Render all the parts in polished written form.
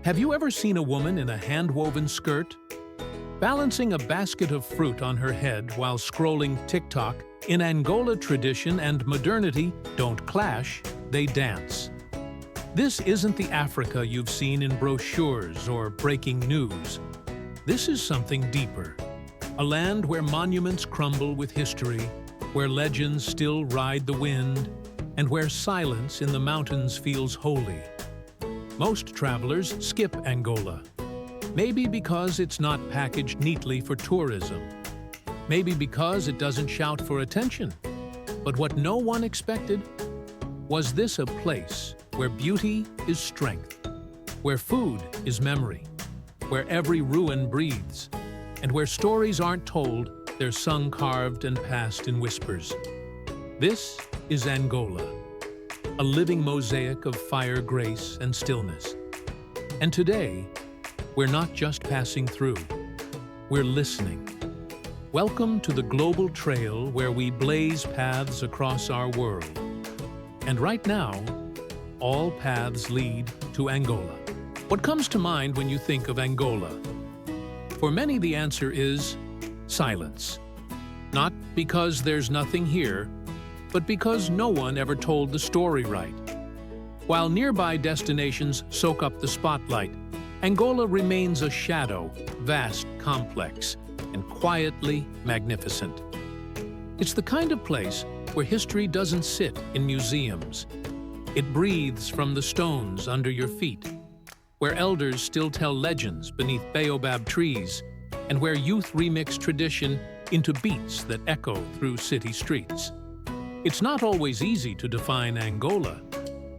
Have you ever seen a woman in a hand-woven skirt? Balancing a basket of fruit on her head while scrolling TikTok, in Angola tradition and modernity don't clash, they dance. This isn't the Africa you've seen in brochures or breaking news. This is something deeper. A land where monuments crumble with history, where legends still ride the wind, and where silence in the mountains feels holy. Most travelers skip Angola. Maybe because it's not packaged neatly for tourism. Maybe because it doesn't shout for attention. But what no one expected was this: a place where beauty is strength, where food is memory, where every ruin breathes, and where stories aren't told, they're sung, carved, and passed in whispers. This is Angola, a living mosaic of fire, grace, and stillness. And today, we're not just passing through, we're listening. Welcome to the global trail where we blaze paths across our world. And right now, all paths lead to Angola. What comes to mind when you think of Angola? For many, the answer is silence. Not because there's nothing here, but because no one ever told the story right. While nearby destinations soak up the spotlight, Angola remains a shadow, vast, complex, and quietly magnificent. It's the kind of place where history doesn't sit in museums. It breathes from the stones under your feet, where elders still tell legends beneath baobab trees, and where youth remix tradition into beats that echo through city streets. It's not always easy to define Angola,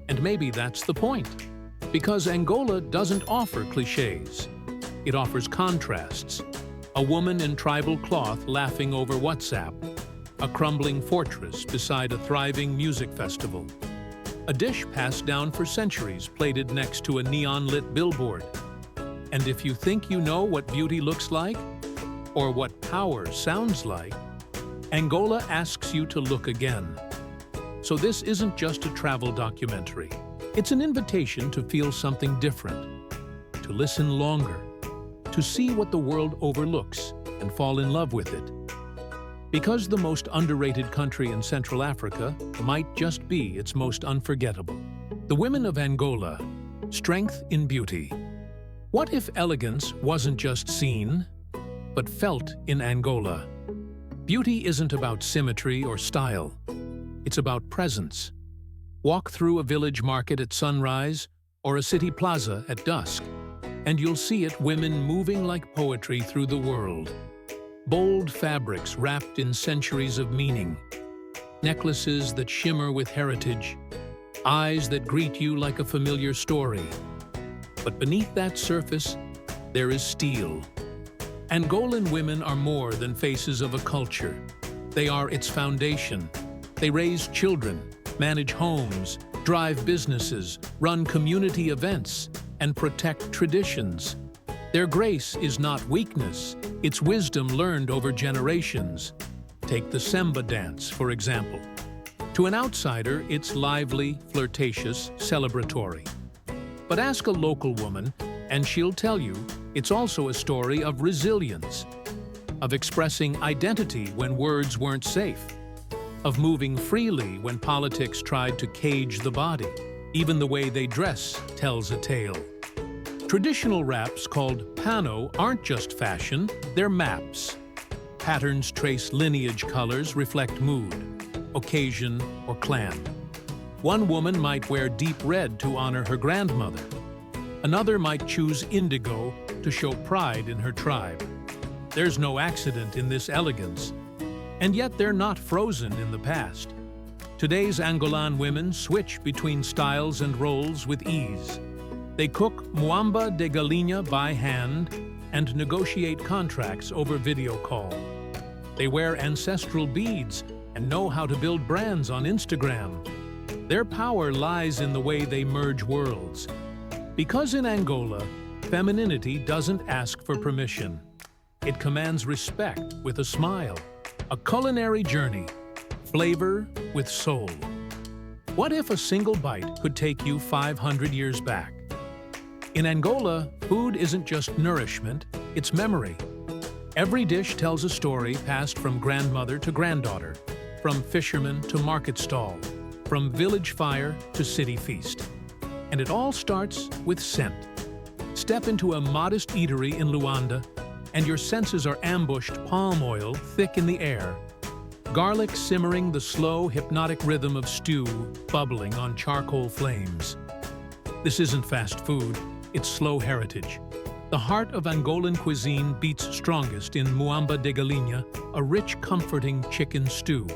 and maybe that's the point. Because Angola doesn't offer cliches. It offers contrasts. A woman in tribal cloth laughing over WhatsApp. A crumbling fortress beside a thriving music festival. A dish passed down for centuries plated next to a neon-lit billboard. And if you think you know what beauty looks like, or what power sounds like, Angola asks you to look again. So this isn't just a travel documentary. It's an invitation to feel something different, to listen longer, to see what the world overlooks and fall in love with it. Because the most underrated country in Central Africa might just be its most unforgettable. The women of Angola, strength in beauty. What if elegance wasn't just seen, but felt in Angola? Beauty isn't about symmetry or style. It's about presence. Walk through a village market at sunrise or a city plaza at dusk, and you'll see it, women moving like poetry through the world. Bold fabrics wrapped in centuries of meaning. Necklaces that shimmer with heritage. Eyes that greet you like a familiar story. But beneath that surface, there is steel. Angolan women are more than faces of a culture. They are its foundation. They raise children, manage homes, drive businesses, run community events, and protect traditions. Their grace is not weakness, it's wisdom learned over generations. Take the Semba dance, for example. To an outsider, it's lively, flirtatious, celebratory. But ask a local woman, and she'll tell you it's also a story of resilience, of expressing identity when words weren't safe, of moving freely when politics tried to cage the body. Even the way they dress tells a tale. Traditional wraps called pano aren't just fashion, they're maps. Patterns trace lineage, colors reflect mood, occasion, or clan. One woman might wear deep red to honor her grandmother. Another might choose indigo to show pride in her tribe. There's no accident in this elegance. And yet they're not frozen in the past. Today's Angolan women switch between styles and roles with ease. They cook muamba de galinha by hand and negotiate contracts over video call. They wear ancestral beads and know how to build brands on Instagram. Their power lies in the way they merge worlds. Because in Angola, femininity doesn't ask for permission. It commands respect with a smile. A culinary journey, flavor with soul. What if a single bite could take you 500 years back? In Angola, food isn't just nourishment, it's memory. Every dish tells a story passed from grandmother to granddaughter, from fisherman to market stall, from village fire to city feast. And it all starts with scent. Step into a modest eatery in Luanda, and your senses are ambushed palm oil thick in the air, garlic simmering the slow, hypnotic rhythm of stew bubbling on charcoal flames. This isn't fast food, it's slow heritage. The heart of Angolan cuisine beats strongest in muamba de galinha, a rich, comforting chicken stew,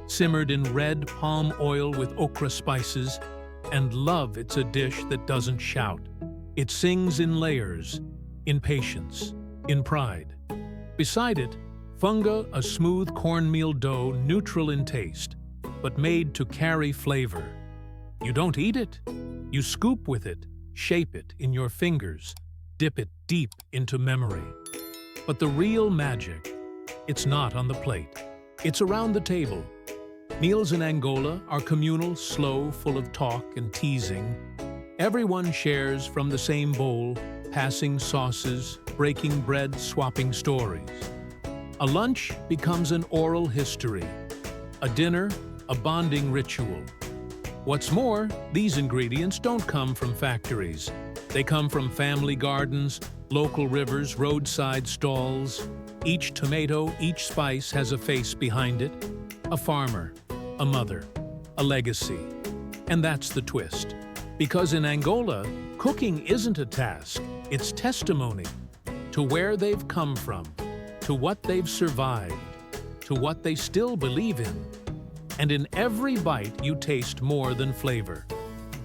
simmered in red palm oil with okra spices. And love, it's a dish that doesn't shout. It sings in layers, in patience, in pride. Beside it, funga, a smooth cornmeal dough neutral in taste, but made to carry flavor. You don't eat it. You scoop with it, shape it in your fingers, dip it deep into memory. But the real magic, it's not on the plate. It's around the table. Meals in Angola are communal, slow, full of talk and teasing. Everyone shares from the same bowl, passing sauces, breaking bread, swapping stories. A lunch becomes an oral history. A dinner, a bonding ritual. What's more, these ingredients don't come from factories. They come from family gardens, local rivers, roadside stalls. Each tomato, each spice has a face behind it. A farmer, a mother, a legacy. And that's the twist. Because in Angola, cooking isn't a task, it's testimony to where they've come from, to what they've survived, to what they still believe in. And in every bite, you taste more than flavor.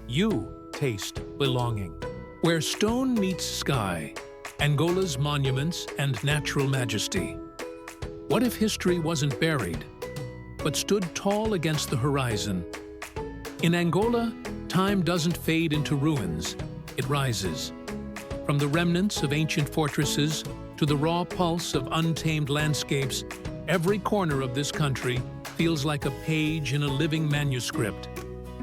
You taste belonging. Where stone meets sky, Angola's monuments and natural majesty. What if history wasn't buried, but stood tall against the horizon? In Angola, time doesn't fade into ruins, it rises. From the remnants of ancient fortresses to the raw pulse of untamed landscapes, every corner of this country feels like a page in a living manuscript.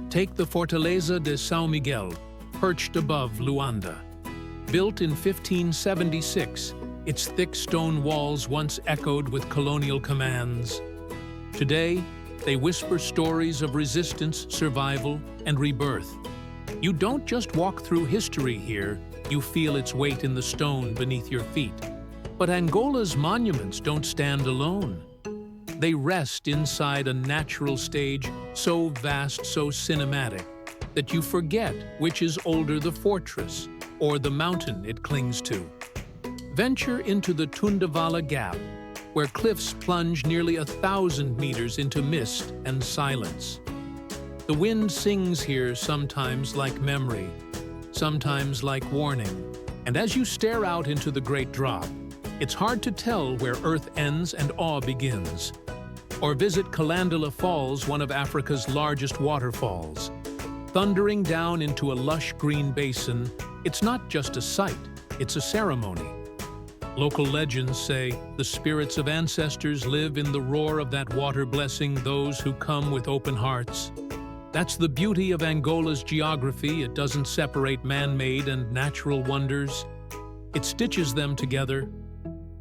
Take the Fortaleza de São Miguel, perched above Luanda. Built in 1576, its thick stone walls once echoed with colonial commands. Today, they whisper stories of resistance, survival, and rebirth. You don't just walk through history here, you feel its weight in the stone beneath your feet. But Angola's monuments don't stand alone. They rest inside a natural stage so vast, so cinematic, that you forget which is older, the fortress or the mountain it clings to. Venture into the Tundavala Gap, where cliffs plunge nearly 1,000 meters into mist and silence. The wind sings here sometimes like memory, sometimes like warning. And as you stare out into the great drop, it's hard to tell where earth ends and awe begins. Or visit Calandala Falls, one of Africa's largest waterfalls. Thundering down into a lush green basin, it's not just a sight, it's a ceremony. Local legends say the spirits of ancestors live in the roar of that water, blessing those who come with open hearts. That's the beauty of Angola's geography. It doesn't separate man-made and natural wonders. It stitches them together.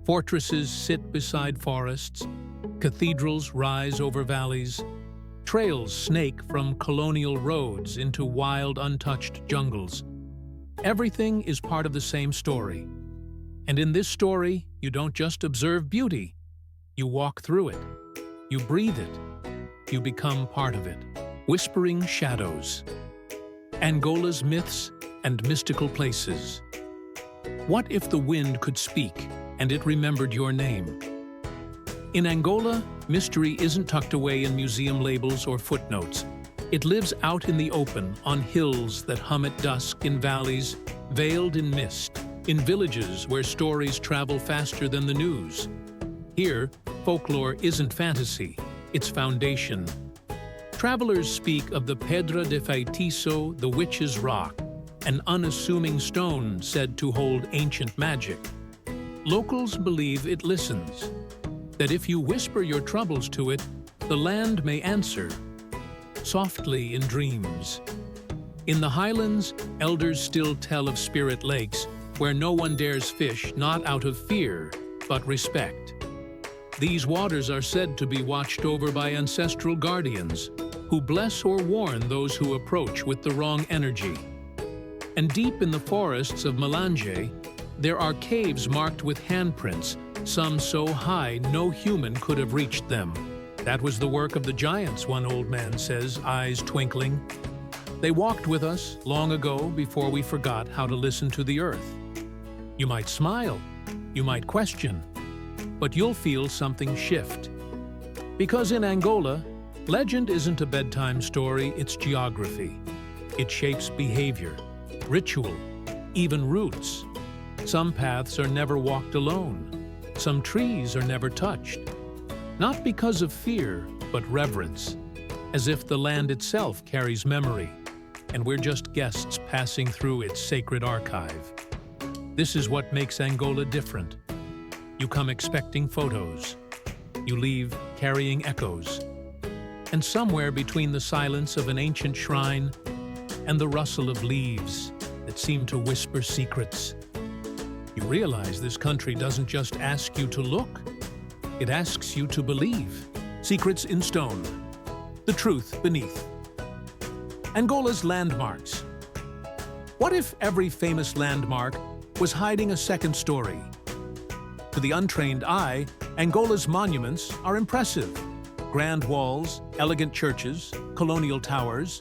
Fortresses sit beside forests. Cathedrals rise over valleys. Trails snake from colonial roads into wild, untouched jungles. Everything is part of the same story. And in this story, you don't just observe beauty. You walk through it. You breathe it. You become part of it. Whispering Shadows. Angola's myths and mystical places. What if the wind could speak and it remembered your name? In Angola, mystery isn't tucked away in museum labels or footnotes. It lives out in the open, on hills that hum at dusk, in valleys veiled in mist, in villages where stories travel faster than the news. Here, folklore isn't fantasy, it's foundation. Travelers speak of the Pedra de Feitiço, the witch's rock, an unassuming stone said to hold ancient magic. Locals believe it listens, that if you whisper your troubles to it, the land may answer, softly in dreams. In the highlands, elders still tell of spirit lakes where no one dares fish, not out of fear, but respect. These waters are said to be watched over by ancestral guardians who bless or warn those who approach with the wrong energy. And deep in the forests of Malanje, there are caves marked with handprints, some so high no human could have reached them. That was the work of the giants, one old man says, eyes twinkling. They walked with us long ago before we forgot how to listen to the earth. You might smile, you might question, but you'll feel something shift. Because in Angola, legend isn't a bedtime story, it's geography. It shapes behavior, ritual, even roots. Some paths are never walked alone. Some trees are never touched. Not because of fear, but reverence, as if the land itself carries memory, and we're just guests passing through its sacred archive. This is what makes Angola different. You come expecting photos. You leave carrying echoes. And somewhere between the silence of an ancient shrine and the rustle of leaves that seem to whisper secrets, you realize this country doesn't just ask you to look, it asks you to believe. Secrets in stone. The truth beneath. Angola's landmarks. What if every famous landmark was hiding a second story? To the untrained eye, Angola's monuments are impressive. Grand walls, elegant churches, colonial towers.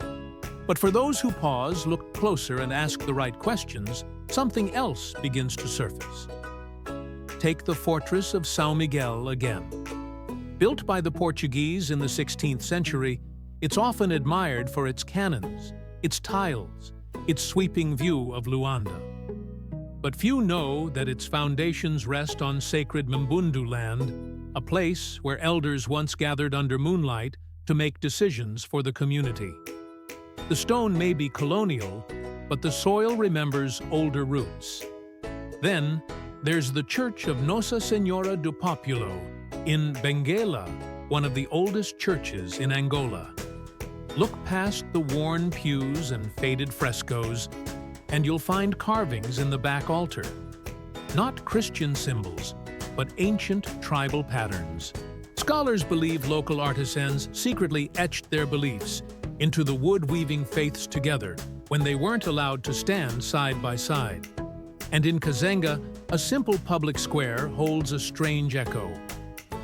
But for those who pause, look closer, and ask the right questions, something else begins to surface. Take the fortress of São Miguel again. Built by the Portuguese in the 16th century, it's often admired for its cannons, its tiles, its sweeping view of Luanda. But few know that its foundations rest on sacred Mbundu land, a place where elders once gathered under moonlight to make decisions for the community. The stone may be colonial, but the soil remembers older roots. Then, there's the Church of Nossa Senhora do Populo in Benguela, one of the oldest churches in Angola. Look past the worn pews and faded frescoes, and you'll find carvings in the back altar. Not Christian symbols, but ancient tribal patterns. Scholars believe local artisans secretly etched their beliefs into the wood-weaving faiths together when they weren't allowed to stand side by side. And in Kazenga, a simple public square holds a strange echo.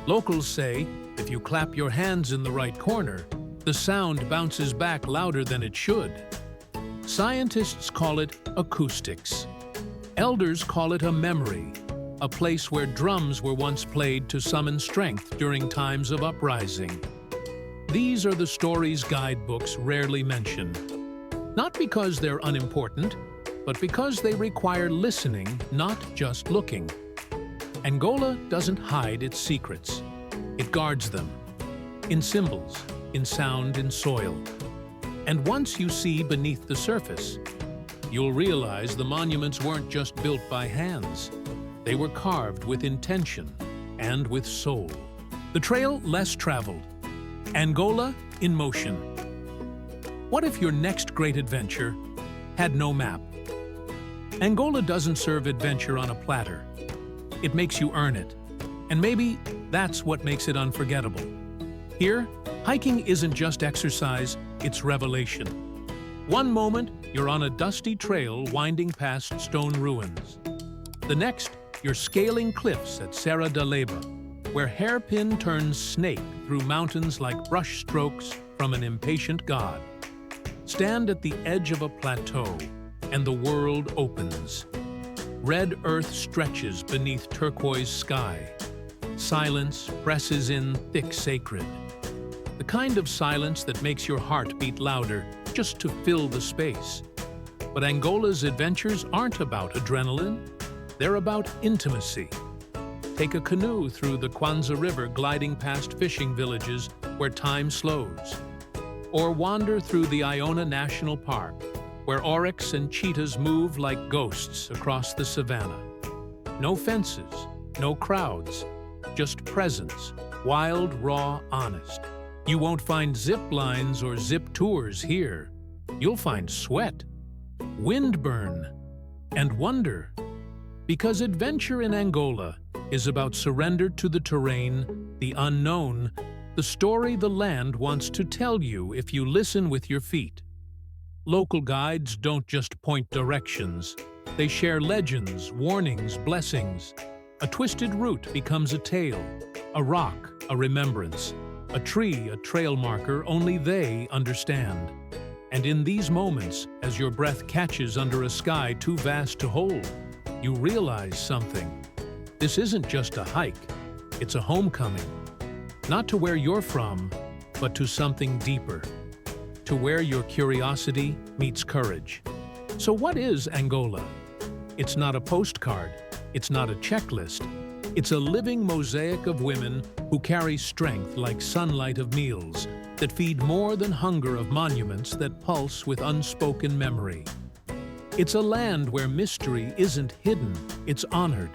Locals say if you clap your hands in the right corner, the sound bounces back louder than it should. Scientists call it acoustics. Elders call it a memory, a place where drums were once played to summon strength during times of uprising. These are the stories guidebooks rarely mention. Not because they're unimportant, but because they require listening, not just looking. Angola doesn't hide its secrets. It guards them. In symbols, in sound, in soil. And once you see beneath the surface, you'll realize the monuments weren't just built by hands. They were carved with intention and with soul. The trail less traveled. Angola in motion. What if your next great adventure had no map? Angola doesn't serve adventure on a platter. It makes you earn it. And maybe that's what makes it unforgettable. Here, hiking isn't just exercise, it's revelation. One moment, you're on a dusty trail winding past stone ruins. The next, you're scaling cliffs at Serra da Leba, where hairpin turns snake through mountains like brush strokes from an impatient god. Stand at the edge of a plateau, and the world opens. Red earth stretches beneath turquoise sky. Silence presses in thick sacred. The kind of silence that makes your heart beat louder just to fill the space. But Angola's adventures aren't about adrenaline. They're about intimacy. Take a canoe through the Kwanza River gliding past fishing villages where time slows. Or wander through the Iona National Park, where oryx and cheetahs move like ghosts across the savannah. No fences, no crowds, just presence, wild, raw, honest. You won't find zip lines or zip tours here. you'll find sweat, windburn, and wonder. Because adventure in Angola is about surrender to the terrain, the unknown, the story the land wants to tell you if you listen with your feet. Local guides don't just point directions. They share legends, warnings, blessings. A twisted route becomes a tale, a rock, a remembrance, a tree, a trail marker only they understand. And in these moments, as your breath catches under a sky too vast to hold, you realize something. This isn't just a hike, it's a homecoming. Not to where you're from, but to something deeper. To where your curiosity meets courage. So what is Angola? It's not a postcard, it's not a checklist. It's a living mosaic of women who carry strength like sunlight of meals, that feed more than hunger of monuments that pulse with unspoken memory. It's a land where mystery isn't hidden, it's honored.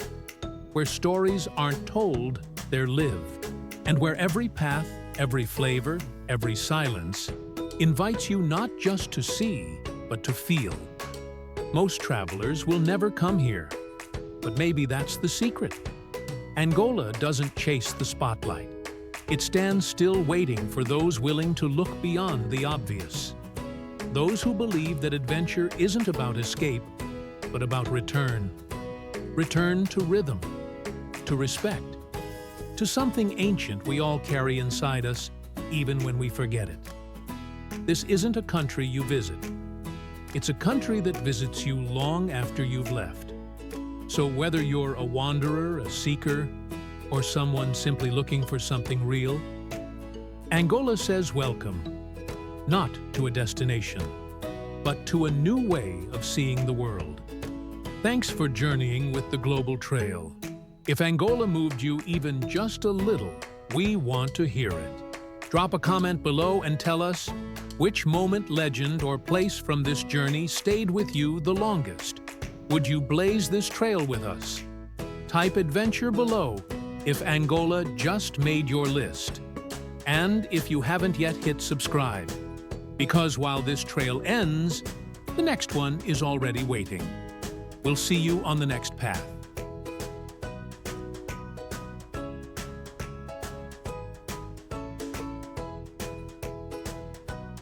Where stories aren't told, they're lived. And where every path, every flavor, every silence invites you not just to see, but to feel. Most travelers will never come here, but maybe that's the secret. Angola doesn't chase the spotlight. It stands still waiting for those willing to look beyond the obvious. Those who believe that adventure isn't about escape, but about return. Return to rhythm, to respect, to something ancient we all carry inside us, even when we forget it. This isn't a country you visit. It's a country that visits you long after you've left. So whether you're a wanderer, a seeker, or someone simply looking for something real, Angola says welcome, not to a destination, but to a new way of seeing the world. Thanks for journeying with the Global Trail. If Angola moved you even just a little, we want to hear it. Drop a comment below and tell us which moment, legend, or place from this journey stayed with you the longest. Would you blaze this trail with us? Type adventure below if Angola just made your list. And if you haven't yet hit subscribe, because while this trail ends, the next one is already waiting. We'll see you on the next path.